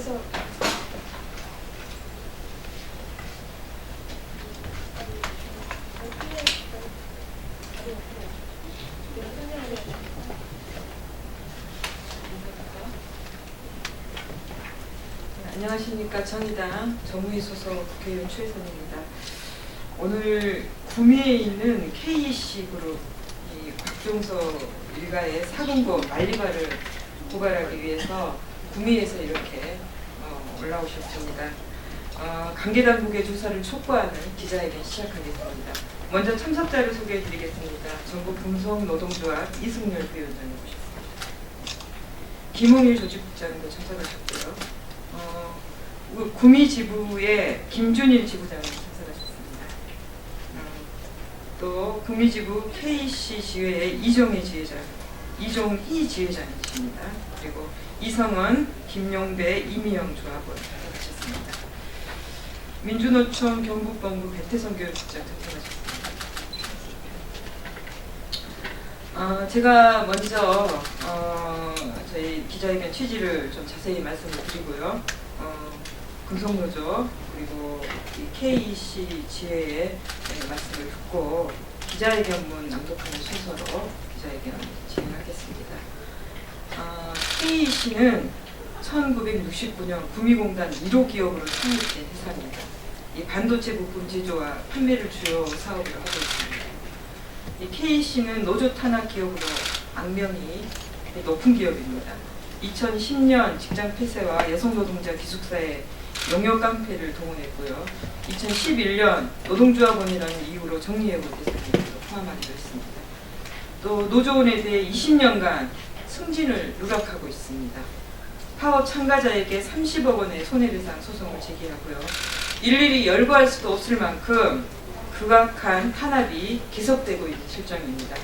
그래서 안녕하십니까. 정의당 정무위 소속 국회의원 최혜선입니다. 오늘 구미에 있는 KEC 그룹 이 곽종서 일가의 사금고 말리바를 고발하기 위해서 구미에서 이렇게 올라오셨습니다. 관계당국의 조사를 촉구하는 기자회견 시작하겠습니다. 먼저 참석자를 소개해드리겠습니다. 전국 금속노동조합 이승열 부위원장님 모셨습니다. 김홍일 조직국장도 참석하셨고요. 구미 지부의 김준일 지부장님 참석하셨습니다. 또 구미 지부 KEC 지회의 이종희 지회장이십니다. 그리고 이성원, 김용배, 이미영 조합원 참석하셨습니다. 민주노총 경북본부 배태성 교육국장 참석하셨습니다. 제가 먼저 저희 기자회견 취지를 좀 자세히 말씀을 드리고요. 금속노조 그리고 이 KEC 지회의 말씀을 듣고 기자회견문 낭독하는 순서로 기자회견 진행하겠습니다. KEC는 1969년 구미공단 1호 기업으로 창립된 회사입니다. 이 반도체 부품 제조와 판매를 주요 사업으로 하고 있습니다. 이 KEC는 노조 탄압 기업으로 악명이 높은 기업입니다. 2010년 직장 폐쇄와 여성노동자 기숙사의 용역 깡패를 동원했고요. 2011년 노동조합원이라는 이유로 정리해고 대상에 포함하기도 했습니다. 또 노조원에 대해 20년간 승진을 누락하고 있습니다. 파업 참가자에게 30억 원의 손해배상 소송을 제기하고요. 일일이 열거할 수도 없을 만큼 극악한 탄압이 계속되고 있는 실정입니다.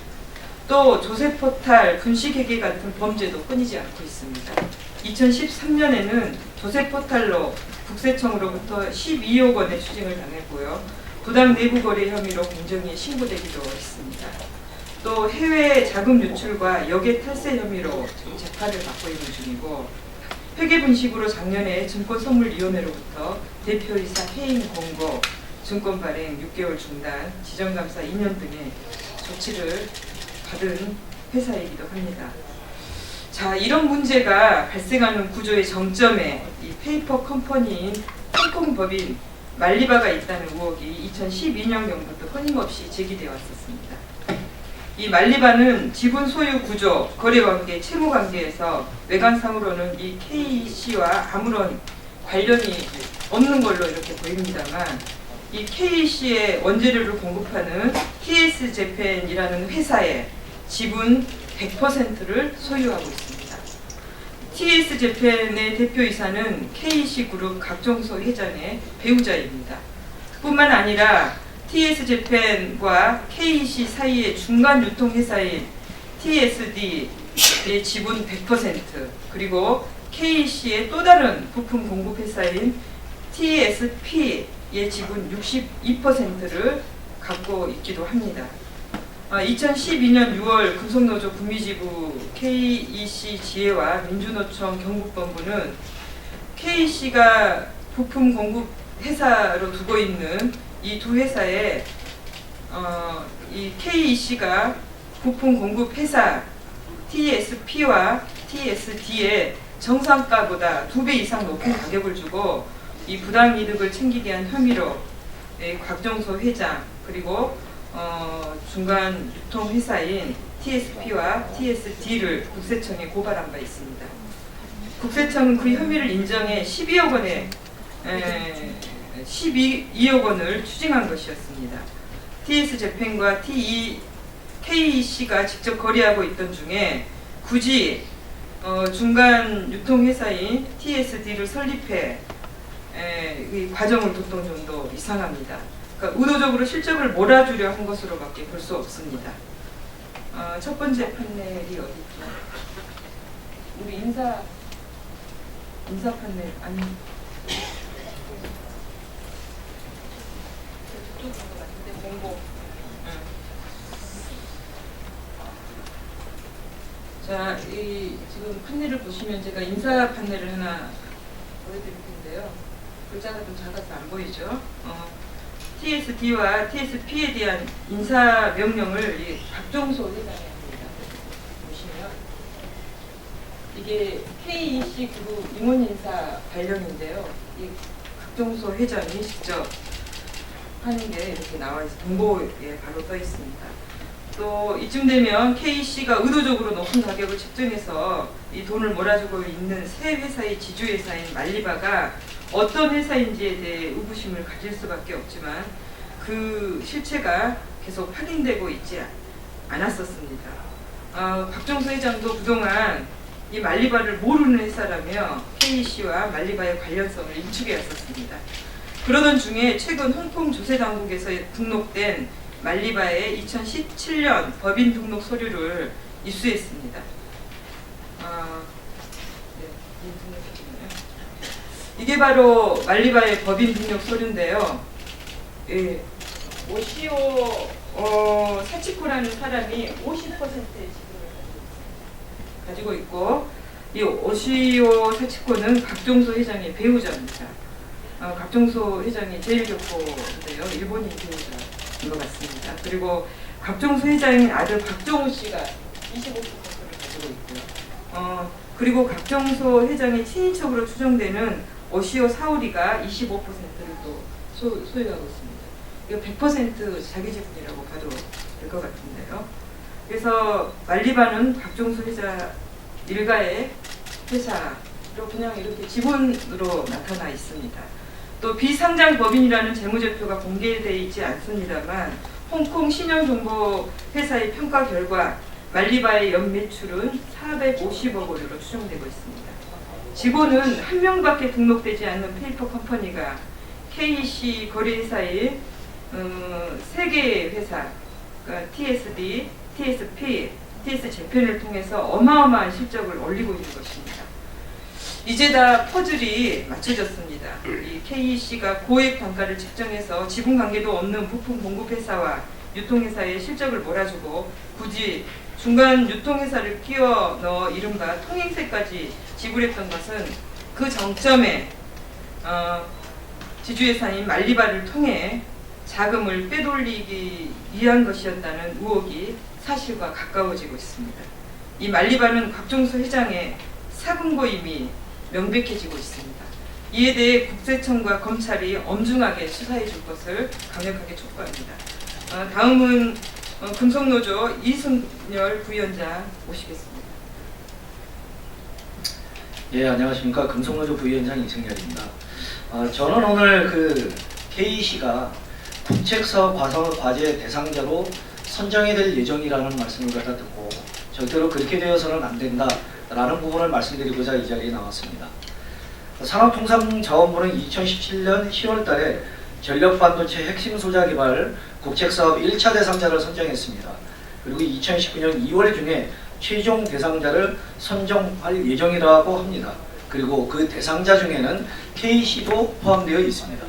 또 조세포탈, 분식회계 같은 범죄도 끊이지 않고 있습니다. 2013년에는 조세포탈로 국세청으로부터 12억 원의 추징을 당했고요. 부당 내부 거래 혐의로 공정위에 신고되기도 했습니다. 또 해외 자금 유출과 역외 탈세 혐의로 지금 재판을 받고 있는 중이고, 회계 분식으로 작년에 증권선물위원회로부터 대표이사 해임 공고, 증권 발행 6개월 중단, 지정감사 2년 등의 조치를 받은 회사이기도 합니다. 자, 이런 문제가 발생하는 구조의 정점에 이 페이퍼 컴퍼니인 홍콩법인 말리바가 있다는 의혹이 2012년경부터 끊임없이 제기되어 왔었습니다. 이 말리바는 지분 소유 구조, 거래관계, 채무관계에서 외관상으로는 이 KEC와 아무런 관련이 없는 걸로 이렇게 보입니다만, 이 KEC의 원재료를 공급하는 TS 재팬이라는 회사의 지분 100%를 소유하고 있습니다. TS 재팬의 대표이사는 KEC 그룹 곽종서 회장의 배우자입니다. 뿐만 아니라 TS 재팬과 KEC 사이의 중간 유통회사인 TSD의 지분 100%, 그리고 KEC의 또 다른 부품 공급회사인 TSP의 지분 62%를 갖고 있기도 합니다. 2012년 6월 금속노조 구미지부 KEC 지회와 민주노총 경북본부는 KEC가 부품 공급 회사로 두고 있는 이 두 회사에 이 KEC가 부품 공급 회사 TSP와 TSD에 정상가보다 2배 이상 높은 가격을 주고 이 부당 이득을 챙기게 한 혐의로 곽종서 회장, 그리고 중간 유통회사인 TSP와 TSD를 국세청에 고발한 바 있습니다. 국세청은 그 혐의를 인정해 12억 원을 추징한 것이었습니다. TS재팬과 KEC가 직접 거래하고 있던 중에 굳이 중간 유통회사인 TSD를 설립해 이 과정을 뒀던 점도 이상합니다. 그러니까 의도적으로 실적을 몰아주려 한 것으로밖에 볼 수 없습니다. 첫 번째 판넬이 어디 있죠? 우리 인사 판넬 아니. 저쪽인 것 같은데 공고. 자, 이 지금 판넬을 보시면 제가 인사 판넬을 하나 보여드릴 텐데요. 글자가 좀 작아서 안 보이죠? TSD와 TSP에 대한 인사 명령을 이 박종소 회장이 합니다. 보시면 이게 KEC 그룹 임원 인사 관련인데요. 이 박종소 회장이 직접 하는 게 이렇게 나와 있어 동보에 바로 떠 있습니다. 또 이쯤 되면 KEC가 의도적으로 높은 가격을 책정해서 이 돈을 몰아주고 있는 새 회사의 지주회사인 말리바가 어떤 회사인지에 대해 의구심을 가질 수밖에 없지만 그 실체가 계속 확인되고 있지 않았었습니다. 박정수 회장도 그동안 이 말리바를 모르는 회사라며 KEC와 말리바의 관련성을 인축해 왔었습니다. 그러던 중에 최근 홍콩 조세당국에서 등록된 말리바의 2017년 법인 등록 서류를 입수했습니다. 이게 바로 말리바의 법인 등록 서류인데요. 예, 오시오 사치코라는 사람이 50%의 지분을 가지고 있고, 이 오시오 사치코는 박종소 회장의 배우자입니다. 박종소 회장이 제일 좋고인데요. 일본인 배우자인 것 같습니다. 그리고 박종소 회장의 아들 박정우 씨가 25%를 가지고 있고요. 그리고 박정소 회장의 친인척으로 추정되는 오시오 사오리가 25%를 또 소유하고 있습니다. 이거 100% 자기 지분이라고 봐도 될 것 같은데요. 그래서 말리바는 박종수 회장 일가의 회사로 그냥 이렇게 지분으로 나타나 있습니다. 또 비상장 법인이라는 재무제표가 공개되어 있지 않습니다만 홍콩 신용정보회사의 평가 결과 말리바의 연매출은 450억 원으로 추정되고 있습니다. 직원은 한 명밖에 등록되지 않는 페이퍼 컴퍼니가 KEC 거래회사의 3개의 회사, 그러니까 TSD, TSP, TS재팬을 통해서 어마어마한 실적을 올리고 있는 것입니다. 이제 다 퍼즐이 맞춰졌습니다. 이 KEC가 고액 단가를 책정해서 지분 관계도 없는 부품 공급회사와 유통회사의 실적을 몰아주고 굳이 중간 유통회사를 끼워 넣어 이른바 통행세까지 지불했던 것은 그 정점에 지주회사인 말리바를 통해 자금을 빼돌리기 위한 것이었다는 의혹이 사실과 가까워지고 있습니다. 이 말리바는 박종수 회장의 사금고임이 명백해지고 있습니다. 이에 대해 국세청과 검찰이 엄중하게 수사해 줄 것을 강력하게 촉구합니다. 다음은 금속노조 이승열 부위원장 모시겠습니다. 예, 안녕하십니까. 금속노조 부위원장 이승열입니다. 저는 오늘 그 KEC가 국책사업 과제 대상자로 선정이 될 예정이라는 말씀을 갖다 듣고 절대로 그렇게 되어서는 안 된다라는 부분을 말씀드리고자 이 자리에 나왔습니다. 산업통상자원부는 2017년 10월 달에 전력반도체 핵심 소자 개발 국책사업 1차 대상자를 선정했습니다. 그리고 2019년 2월 중에 최종 대상자를 선정할 예정이라고 합니다. 그리고 그 대상자 중에는 KEC도 포함되어 있습니다.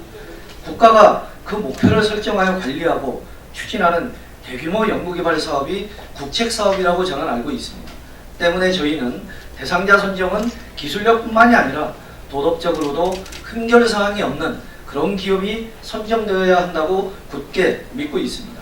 국가가 그 목표를 설정하여 관리하고 추진하는 대규모 연구개발 사업이 국책사업이라고 저는 알고 있습니다. 때문에 저희는 대상자 선정은 기술력뿐만이 아니라 도덕적으로도 흠결사항이 없는 그런 기업이 선정되어야 한다고 굳게 믿고 있습니다.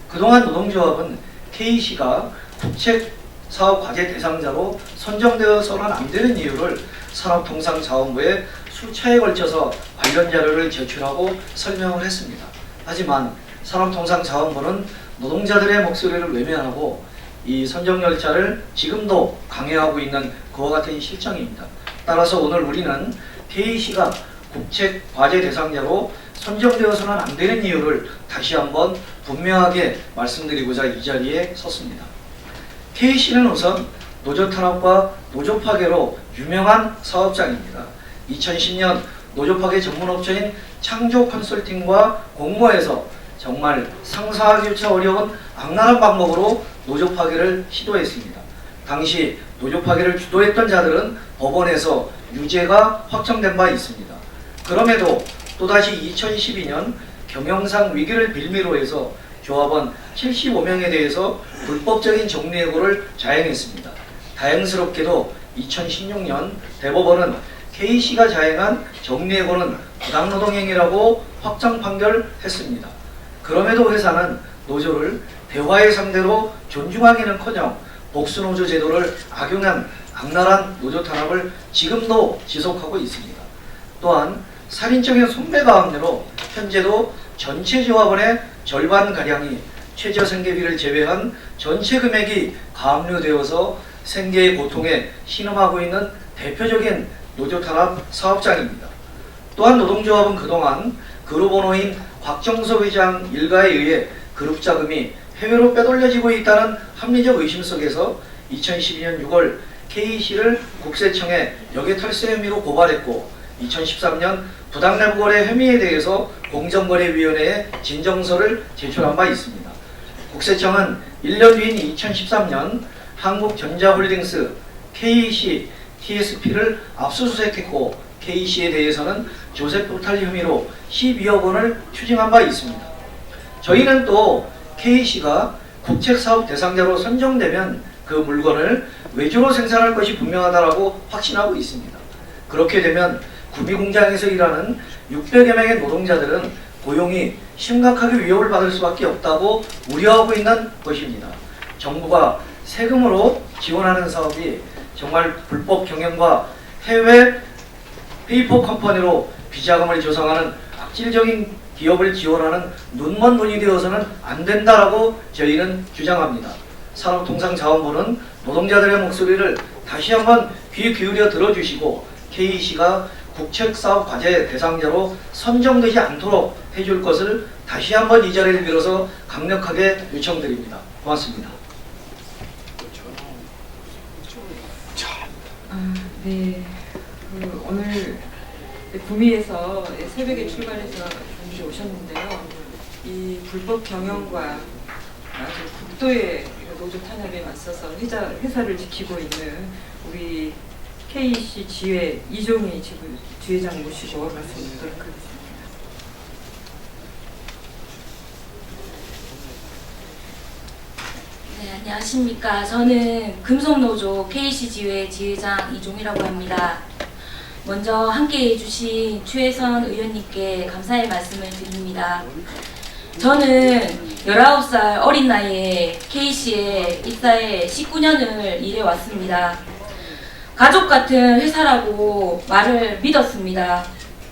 그동안 노동조합은 KEC가 국책사업 과제 대상자로 선정되어서는 안 되는 이유를 산업통상자원부에 수차에 걸쳐서 관련 자료를 제출하고 설명을 했습니다. 하지만 산업통상자원부는 노동자들의 목소리를 외면하고 이 선정열차를 지금도 강요하고 있는 그와 같은 실정입니다. 따라서 오늘 우리는 KEC가 국책 과제 대상자로 선정되어서는 안 되는 이유를 다시 한번 분명하게 말씀드리고자 이 자리에 섰습니다. KEC는 우선 노조 탄압과 노조 파괴로 유명한 사업장입니다. 2010년 노조 파괴 전문업체인 창조 컨설팅과 공모해서 정말 상상하기조차 어려운 악랄한 방법으로 노조 파괴를 시도했습니다. 당시 노조 파괴를 주도했던 자들은 법원에서 유죄가 확정된 바 있습니다. 그럼에도 또다시 2012년 경영상 위기를 빌미로 해서 조합원 75명에 대해서 불법적인 정리해고를 자행했습니다. 다행스럽게도 2016년 대법원은 K씨가 자행한 정리해고는 부당노동행위라고 확정 판결했습니다. 그럼에도 회사는 노조를 대화의 상대로 존중하기는커녕 복수노조 제도를 악용한 악랄한 노조 탄압을 지금도 지속하고 있습니다. 또한 살인적인 손배가 압류로 현재도 전체 조합원의 절반가량이 최저생계비를 제외한 전체 금액이 가압류되어서 생계의 고통에 신음하고 있는 대표적인 노조 탄압 사업장입니다. 또한 노동조합은 그동안 그룹 오너인 곽정석 회장 일가에 의해 그룹 자금이 해외로 빼돌려지고 있다는 합리적 의심 속에서 2012년 6월 K씨를 국세청에 역외탈세 혐의로 고발했고 2013년 부당내부거래 혐의에 대해서 공정거래위원회에 진정서를 제출한 바 있습니다. 국세청은 1년 뒤인 2013년 한국전자홀딩스 K씨 TSP를 압수수색했고 K씨에 대해서는 조세포탈 혐의로 12억 원을 추징한 바 있습니다. 저희는 또 K씨가 국책사업 대상자로 선정되면 그 물건을 외주로 생산할 것이 분명하다고 확신하고 있습니다. 그렇게 되면 구미공장에서 일하는 600여 명의 노동자들은 고용이 심각하게 위협을 받을 수밖에 없다고 우려하고 있는 것입니다. 정부가 세금으로 지원하는 사업이 정말 불법 경영과 해외 페이퍼 컴퍼니로 비자금을 조성하는 악질적인 기업을 지원하는 눈먼 눈이 되어서는 안 된다라고 저희는 주장합니다. 산업통상자원부는 노동자들의 목소리를 다시 한번 귀 기울여 들어주시고 K씨가 국책사업 과제 대상자로 선정되지 않도록 해줄 것을 다시 한번 이 자리를 빌어서 강력하게 요청드립니다. 고맙습니다. 네. 오늘 구미에서 새벽에 출발해서 잠시 오셨는데요. 이 불법 경영과 아주 극도의 노조 탄압에 맞서서 회사를 지키고 있는 우리 K씨 지회 이종희 지회장 모시고 말씀 듣도록 하겠습니다. 네, 안녕하십니까. 저는 금속노조 K씨 지회 지회장 이종희라고 합니다. 먼저 함께해 주신 최혜선 의원님께 감사의 말씀을 드립니다. 저는 19살 어린 나이에 K씨에 입사해 19년을 일해왔습니다. 가족 같은 회사라고 말을 믿었습니다.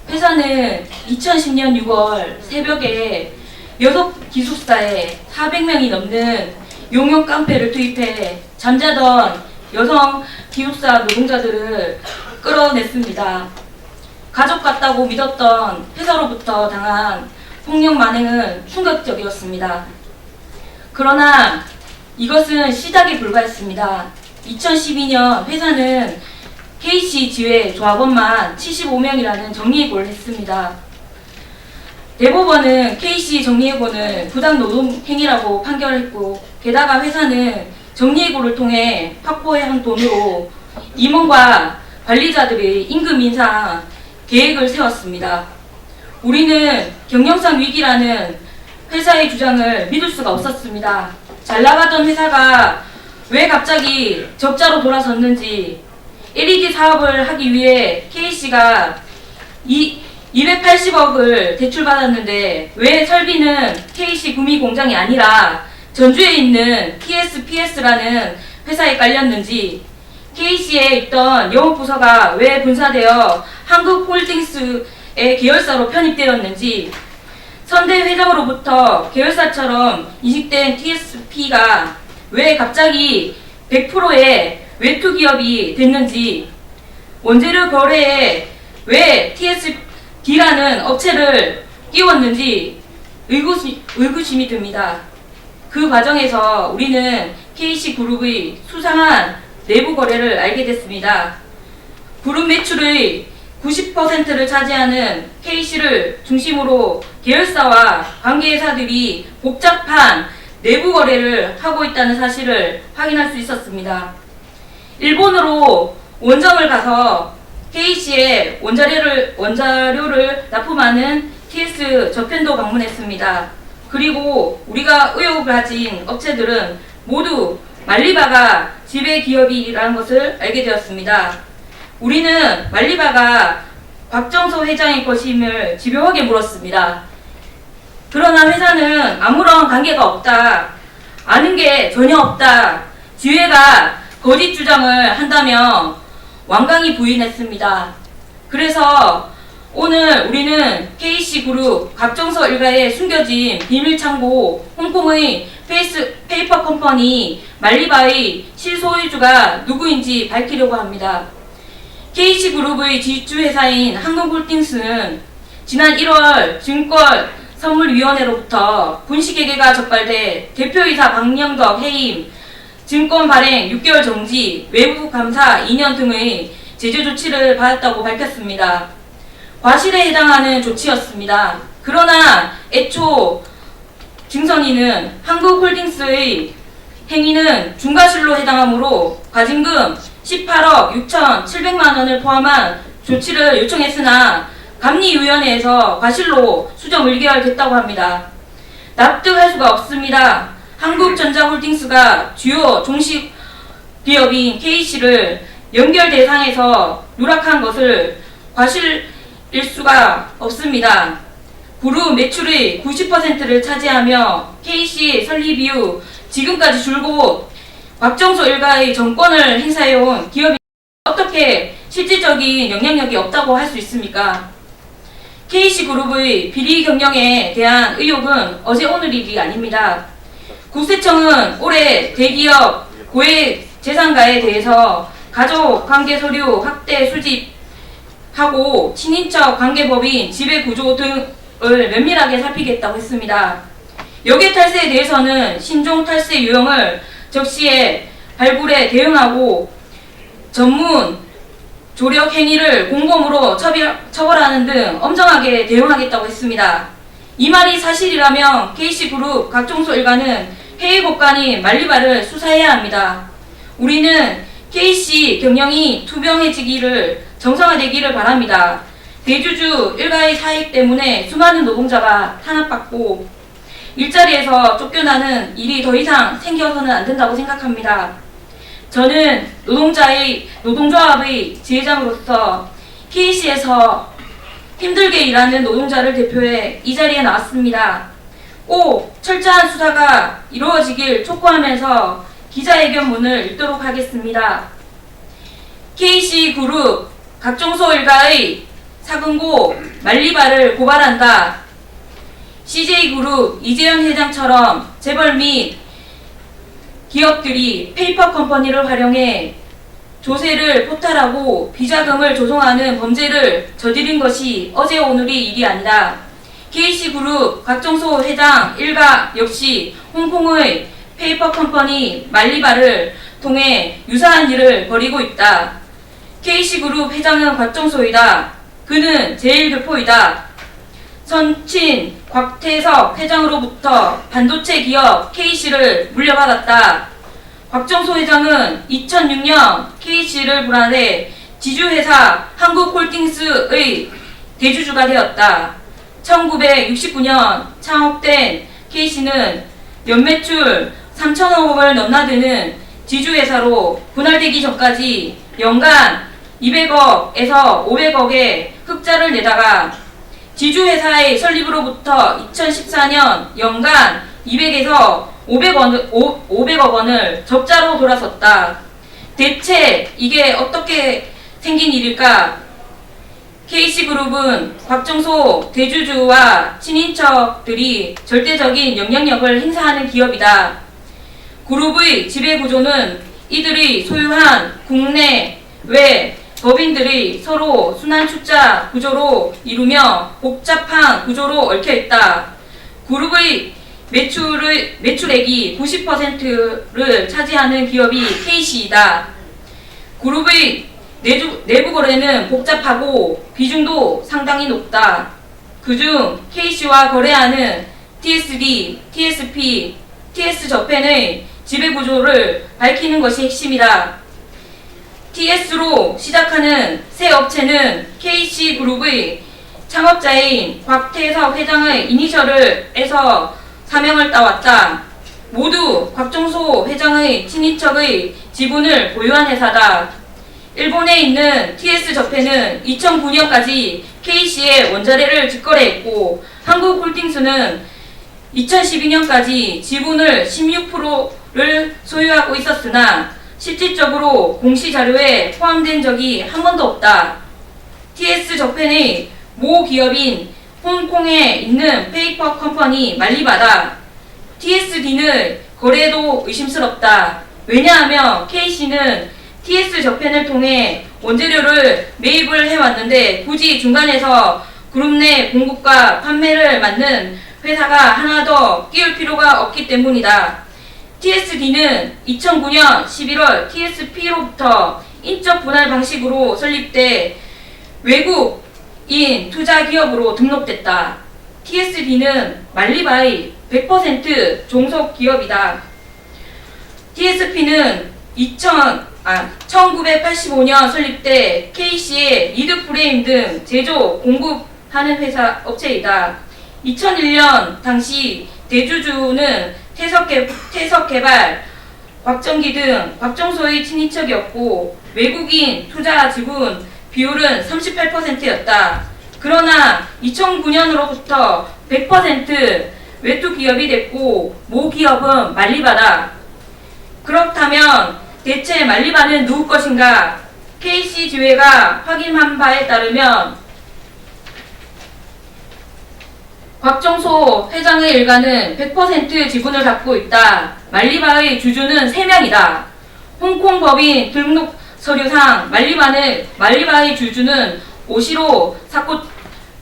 회사는 2010년 6월 새벽에 여섯 기숙사에 400명이 넘는 용역 깡패를 투입해 잠자던 여성 기숙사 노동자들을 끌어냈습니다. 가족 같다고 믿었던 회사로부터 당한 폭력 만행은 충격적이었습니다. 그러나 이것은 시작에 불과했습니다. 2012년 회사는 K씨 지회 조합원만 75명이라는 정리해고를 했습니다. 대법원은 K씨 정리해고는 부당노동행위라고 판결했고 게다가 회사는 정리해고를 통해 확보한 돈으로 임원과 관리자들의 임금 인상 계획을 세웠습니다. 우리는 경영상 위기라는 회사의 주장을 믿을 수가 없었습니다. 잘 나가던 회사가 왜 갑자기 적자로 돌아섰는지, LED 사업을 하기 위해 K씨가 280억을 대출받았는데 왜 설비는 K씨 구미 공장이 아니라 전주에 있는 TSPS라는 회사에 깔렸는지, K씨에 있던 영업부서가 왜 분사되어 한국홀딩스의 계열사로 편입되었는지, 선대 회장으로부터 계열사처럼 이식된 TSP가 왜 갑자기 100%의 외투 기업이 됐는지, 원재료 거래에 왜 TSD라는 업체를 끼웠는지 의구심이 듭니다. 그 과정에서 우리는 K씨그룹의 수상한 내부 거래를 알게 됐습니다. 그룹 매출의 90%를 차지하는 K씨를 중심으로 계열사와 관계회사들이 복잡한 내부 거래를 하고 있다는 사실을 확인할 수 있었습니다. 일본으로 원점을 가서 K씨에 원자료를 납품하는 TS 저편도 방문했습니다. 그리고 우리가 의혹을 가진 업체들은 모두 말리바가 지배 기업이라는 것을 알게 되었습니다. 우리는 말리바가 곽정소 회장의 것임을 집요하게 물었습니다. 그러나 회사는 아무런 관계가 없다, 아는 게 전혀 없다, 지회가 거짓 주장을 한다며 완강히 부인했습니다. 그래서 오늘 우리는 KC그룹 곽정소 일가에 숨겨진 비밀창고 홍콩의 페이퍼 컴퍼니 말리바의 실소유주가 누구인지 밝히려고 합니다. KC그룹의 지주회사인 한국홀딩스는 지난 1월 증권선물위원회로부터 분식회계가 적발돼 대표이사 박영덕 해임, 증권 발행 6개월 정지, 외부 감사 2년 등의 제재 조치를 받았다고 밝혔습니다. 과실에 해당하는 조치였습니다. 그러나 애초 증선인은 한국홀딩스의 행위는 중과실로 해당하므로 과징금 18억 6,700만 원을 포함한 조치를 요청했으나 감리위원회에서 과실로 수정 의결됐다고 합니다. 납득할 수가 없습니다. 한국전자홀딩스가 주요 종식 기업인 KC를 연결 대상에서 누락한 것을 과실일 수가 없습니다. 그룹 매출의 90%를 차지하며 KC 설립 이후 지금까지 줄곧 곽정소 일가의 정권을 행사해온 기업이 어떻게 실질적인 영향력이 없다고 할 수 있습니까? KC그룹의 비리 경영에 대한 의혹은 어제 오늘 일이 아닙니다. 국세청은 올해 대기업 고액 재산가에 대해서 가족 관계 서류 확대 수집하고 친인척 관계법인 지배구조 등을 면밀하게 살피겠다고 했습니다. 역외 탈세에 대해서는 신종 탈세 유형을 적시에 발굴에 대응하고 전문 조력 행위를 공범으로 처벌하는 등 엄정하게 대응하겠다고 했습니다. 이 말이 사실이라면 KC그룹 곽정소 일가는 해외 국간인 말리바를 수사해야 합니다. 우리는 KC 경영이 투명해지기를 정상화되기를 바랍니다. 대주주 일가의 사익 때문에 수많은 노동자가 탄압받고 일자리에서 쫓겨나는 일이 더 이상 생겨서는 안 된다고 생각합니다. 저는 노동조합의 지회장으로서 KC에서 힘들게 일하는 노동자를 대표해 이 자리에 나왔습니다. 꼭 철저한 수사가 이루어지길 촉구하면서 기자회견문을 읽도록 하겠습니다. KC그룹 곽정소 일가의 사근고 말리바를 고발한다. CJ그룹 이재현 회장처럼 재벌 및 기업들이 페이퍼 컴퍼니를 활용해 조세를 포탈하고 비자금을 조성하는 범죄를 저지른 것이 어제 오늘의 일이 아니라 KC그룹 곽정소 회장 일가 역시 홍콩의 페이퍼 컴퍼니 말리바를 통해 유사한 일을 벌이고 있다. KC그룹 회장은 곽정소이다. 그는 제1교포이다. 선친 곽태석 회장으로부터 반도체 기업 KC를 물려받았다. 곽정소 회장은 2006년 KC를 불안해 지주회사 한국홀딩스의 대주주가 되었다. 1969년 창업된 KC는 연매출 3천억을 넘나드는 지주회사로 분할되기 전까지 연간 200억에서 500억의 흑자를 내다가 지주회사의 설립으로부터 2014년 연간 200에서 500억 원을 적자로 돌아섰다. 대체 이게 어떻게 생긴 일일까? KC그룹은 곽정소 대주주와 친인척들이 절대적인 영향력을 행사하는 기업이다. 그룹의 지배구조는 이들이 소유한 국내 외 법인들이 서로 순환출자 구조로 이루며 복잡한 구조로 얽혀있다. 그룹의 매출액이 90%를 차지하는 기업이 KC이다. 그룹의 내부 거래는 복잡하고 비중도 상당히 높다. 그중 KC와 거래하는 TSD, TSP, TS저펜의 지배구조를 밝히는 것이 핵심이다. TS로 시작하는 새 업체는 KC그룹의 창업자인 곽태석 회장의 이니셜을 에서 사명을 따왔다. 모두 곽정소 회장의 친인척의 지분을 보유한 회사다. 일본에 있는 TS저펜은 2009년까지 K씨의 원자재를 직거래했고 한국홀딩스는 2012년까지 지분을 16%를 소유하고 있었으나 실질적으로 공시자료에 포함된 적이 한 번도 없다. TS저펜의 모 기업인 홍콩에 있는 페이퍼 컴퍼니 말리바다 TSD는 거래도 의심스럽다. 왜냐하면 K씨는 TS저펜을 통해 원재료를 매입을 해왔는데 굳이 중간에서 그룹 내 공급과 판매를 맡는 회사가 하나 더 끼울 필요가 없기 때문이다. TSD는 2009년 11월 TSP로부터 인적 분할 방식으로 설립돼 외국인 투자 기업으로 등록됐다. TSD는 말리바의 100% 종속 기업이다. TSP는 1985년 설립돼 K씨의 리드프레임 등 제조, 공급하는 회사 업체이다. 2001년 당시 대주주는 태석개발, 곽정기 등 곽정소의 친인척이었고 외국인 투자 지분 비율은 38%였다. 그러나 2009년으로부터 100% 외투 기업이 됐고 모 기업은 말리바다. 그렇다면 대체 말리바는 누구 것인가? K씨 지회가 확인한 바에 따르면 곽정소 회장의 일가는 100% 지분을 갖고 있다. 말리바의 주주는 3명이다. 홍콩 법인 등록 서류상 말리바의 주주는 오시로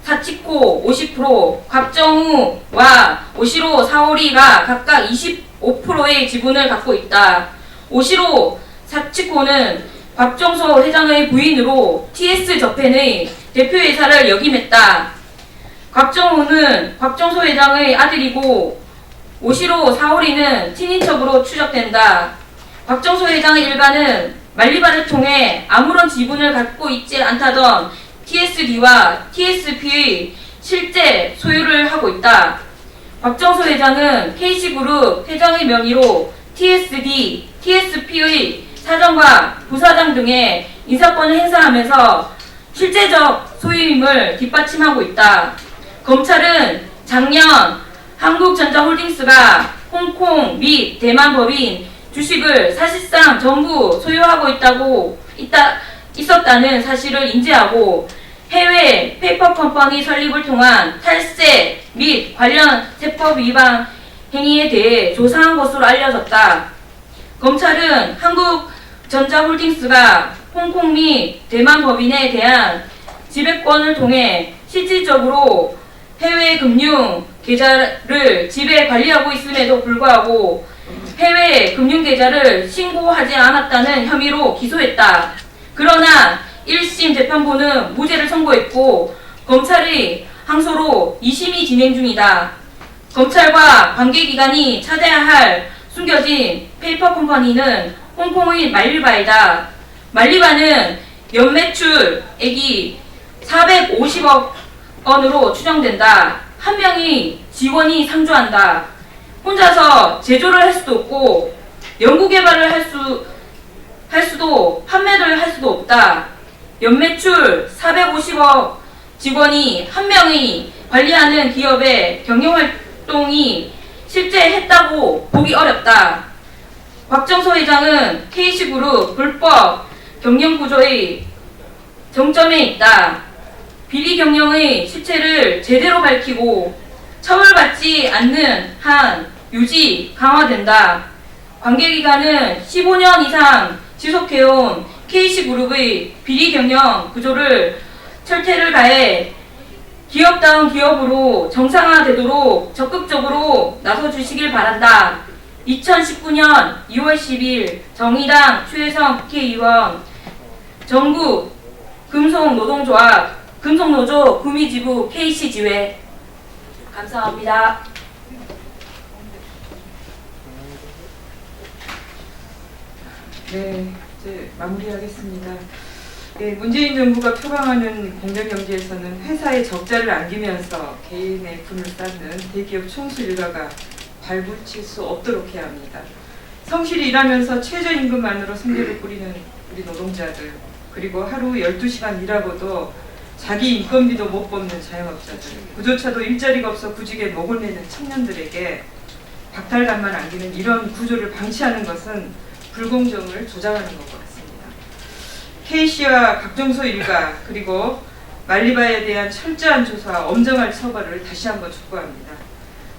사치코 50%, 곽정우와 오시로 사오리가 각각 25%의 지분을 갖고 있다. 오시로 사치코는 곽정소 회장의 부인으로 TS저펜의 대표이사를 역임했다. 곽정우는 곽정소 회장의 아들이고 오시로 사오리는 친인척으로 추적된다. 곽정소 회장의 일가는 말리바를 통해 아무런 지분을 갖고 있지 않다던 TSD와 TSP의 실제 소유를 하고 있다. 곽정소 회장은 K씨그룹 회장의 명의로 TSD, TSP의 사장과 부사장 등의 인사권을 행사하면서 실제적 소유임을 뒷받침하고 있다. 검찰은 작년 한국전자홀딩스가 홍콩 및 대만 법인 주식을 사실상 전부 소유하고 있었다는 사실을 인지하고 해외 페이퍼 컴퍼니 설립을 통한 탈세 및 관련 세법 위반 행위에 대해 조사한 것으로 알려졌다. 검찰은 한국전자홀딩스가 홍콩 및 대만 법인에 대한 지배권을 통해 실질적으로 해외 금융 계좌를 지배 관리하고 있음에도 불구하고 해외 금융 계좌를 신고하지 않았다는 혐의로 기소했다. 그러나 1심 재판부는 무죄를 선고했고 검찰의 항소로 2심이 진행 중이다. 검찰과 관계기관이 찾아야 할 숨겨진 페이퍼 컴퍼니는 홍콩의 말리바이다. 말리바는 연매출액이 450억 원으로 추정된다. 한 명의 직원이 상주한다. 혼자서 제조를 할 수도 없고 연구개발을 할 수도 판매를 할 수도 없다. 연매출 450억 직원이 한 명이 관리하는 기업의 경영활동이 실제 했다고 보기 어렵다. 곽정소 회장은 K씨그룹 불법 경영구조의 정점에 있다. 비리 경영의 실체를 제대로 밝히고 처벌받지 않는 한 유지 강화된다. 관계기관은 15년 이상 지속해온 K씨그룹의 비리 경영 구조를 철퇴를 가해 기업다운 기업으로 정상화되도록 적극적으로 나서주시길 바란다. 2019년 2월 10일 정의당 최혜성 국회의원 전국 금속노동조합 금속노조 구미지부 K씨지회 감사합니다. 네, 이제 마무리하겠습니다. 네, 문재인 정부가 표방하는 공정경제에서는 회사의 적자를 안기면서 개인의 분을 쌓는 대기업 총수 일가가 발붙일 수 없도록 해야 합니다. 성실히 일하면서 최저임금만으로 생계를 꾸리는 우리 노동자들, 그리고 하루 12시간 일하고도 자기 인건비도 못 뽑는 자영업자들, 그조차도 일자리가 없어 구직에 목을 매는 청년들에게 박탈감만 안기는 이런 구조를 방치하는 것은 불공정을 조장하는 것 같습니다. K씨와 박정소 일가 그리고 말리바에 대한 철저한 조사와 엄정한 처벌을 다시 한번 촉구합니다.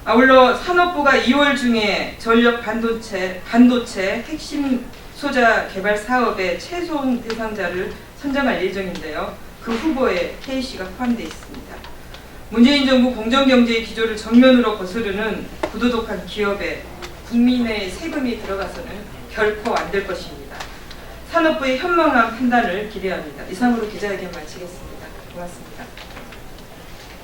아울러 산업부가 2월 중에 전력 반도체 핵심 소자 개발 사업의 최종 대상자를 선정할 예정인데요. 그 후보에 K씨가 포함되어 있습니다. 문재인 정부 공정경제의 기조를 정면으로 거스르는 부도덕한 기업에 국민의 세금이 들어가서는 결코 안 될 것입니다. 산업부의 현명한 판단을 기대합니다. 이상으로 기자회견 마치겠습니다. 고맙습니다.